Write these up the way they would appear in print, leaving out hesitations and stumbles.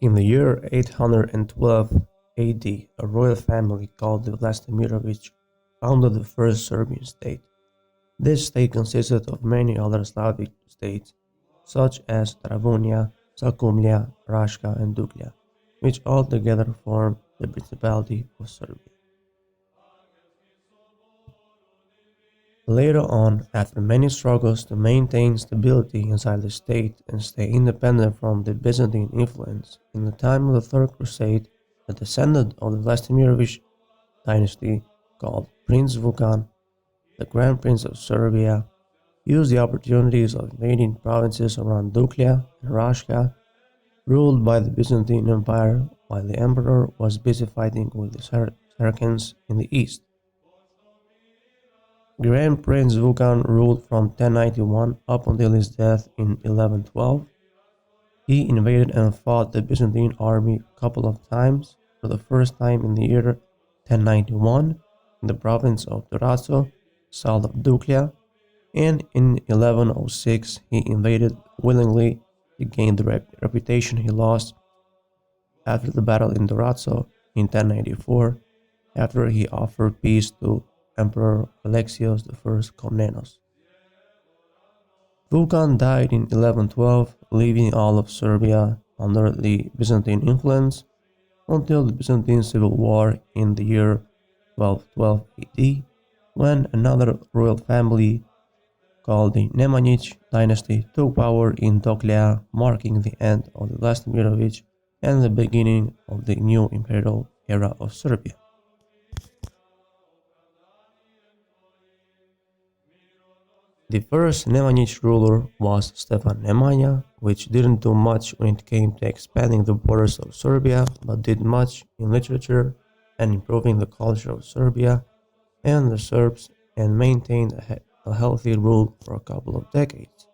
In the year 812 AD, a royal family called the Vlastimirović founded the first Serbian state. This state consisted of many other Slavic states, such as Travunia, Sakumlja, Raška, and Duklja, which all together formed the Principality of Serbia. Later on, after many struggles to maintain stability inside the state and stay independent from the Byzantine influence, in the time of the Third Crusade, a descendant of the Vlastimirović dynasty called Prince Vukan, the Grand Prince of Serbia, used the opportunities of invading provinces around Duklja and Raška, ruled by the Byzantine Empire, while the emperor was busy fighting with the Saracens in the east. Grand Prince Vukan ruled from 1091 up until his death in 1112. He invaded and fought the Byzantine army a couple of times, for the first time in the year 1091 in the province of Durazzo, south of Duklja, and in 1106 he invaded willingly to gain the reputation he lost after the battle in Durazzo in 1094, after he offered peace to Emperor Alexios I Komnenos. Vukan died in 1112, leaving all of Serbia under the Byzantine influence until the Byzantine Civil War in the year 1212 AD, when another royal family called the Nemanjić dynasty took power in Duklja, marking the end of the Vlastimirović and the beginning of the new imperial era of Serbia. The first Nemanjić ruler was Stefannemanja, which didn't do much when it came to expanding the borders of Serbia, but did much in literature and improving the culture of Serbia and the Serbs, and maintained a healthy rule for a couple of decades.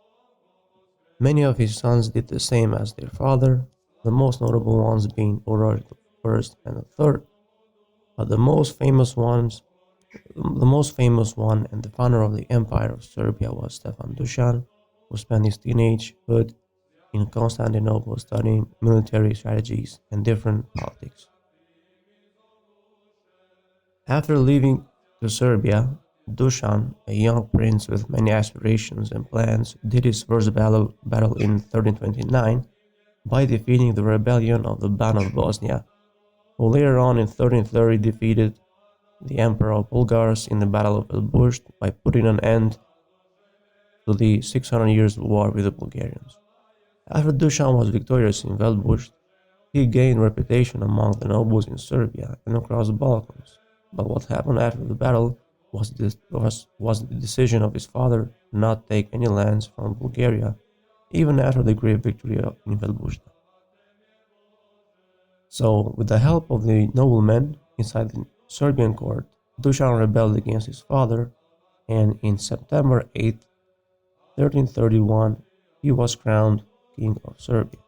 Many of his sons did the same as their father, the most notable ones being Uroš I and III, but the most famous one and the founder of the Empire of Serbia was Stefan Dushan, who spent his teenagehood in Constantinople studying military strategies and different politics. After leaving to Serbia, Dushan, a young prince with many aspirations and plans, did his first battle in 1329 by defeating the rebellion of the Ban of Bosnia, who later on in 1330 defeated the Emperor of Bulgars in the Battle of Elburz by putting an end to the 600 years war with the Bulgarians. After Dushan was victorious in Elburz, he gained reputation among the nobles in Serbia and across the Balkans. But what happened after the battle was the decision of his father to not take any lands from Bulgaria, even after the great victory in Elburz. So, with the help of the noblemen inside the Serbian court, Dushan rebelled against his father, and in September 8, 1331, he was crowned King of Serbia.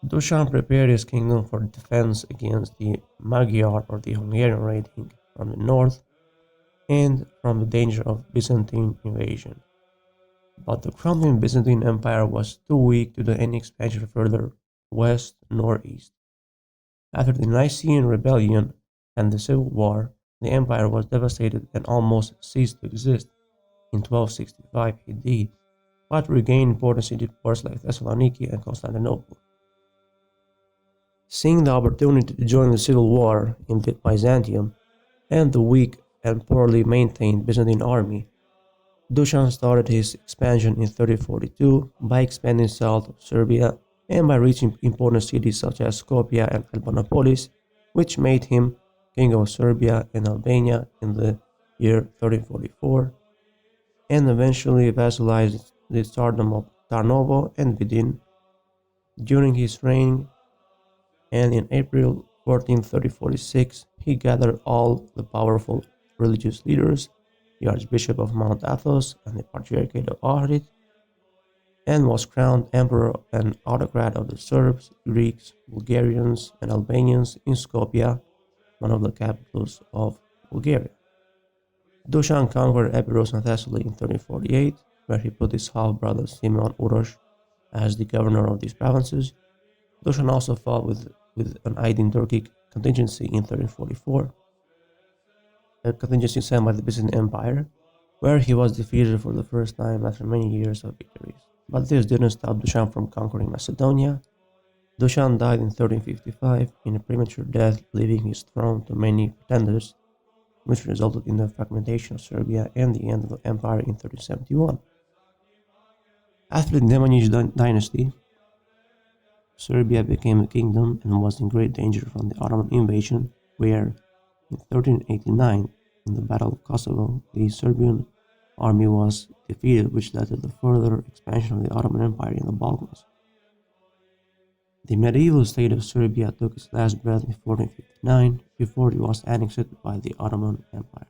Dushan prepared his kingdom for defense against the Magyar or the Hungarian raiding from the north and from the danger of Byzantine invasion. But the crumbling Byzantine Empire was too weak to do any expansion further west nor east. After the Nicene Rebellion and the Civil War, the empire was devastated and almost ceased to exist in 1265 AD, but regained important city ports like Thessaloniki and Constantinople. Seeing the opportunity to join the civil war in Byzantium and the weak and poorly maintained Byzantine army, Dushan started his expansion in 1342 by expanding south of Serbia and by reaching important cities such as Skopje and Albanopolis, which made him king of Serbia and Albania in the year 1344, and eventually vassalized the Tsardom of Tarnovo and Vidin during his reign, and in April 1346 he gathered all the powerful religious leaders, the Archbishop of Mount Athos and the Patriarchate of Ohrid, and was crowned emperor and autocrat of the Serbs, Greeks, Bulgarians, and Albanians in Skopje, one of the capitals of Bulgaria. Dushan conquered Epirus and Thessaly in 1348, where he put his half-brother Simeon Uroš as the governor of these provinces. Dushan also fought with an Aydin Turkic contingency in 1344, a contingency sent by the Byzantine Empire, where he was defeated for the first time after many years of victories. But this didn't stop Dushan from conquering Macedonia. Dushan died in 1355 in a premature death, leaving his throne to many pretenders, which resulted in the fragmentation of Serbia and the end of the empire in 1371. After the Nemanjic dynasty, Serbia became a kingdom and was in great danger from the Ottoman invasion, where, in 1389, in the Battle of Kosovo, the Serbian army was defeated, which led to the further expansion of the Ottoman Empire in the Balkans. The medieval state of Serbia took its last breath in 1459 before it was annexed by the Ottoman Empire.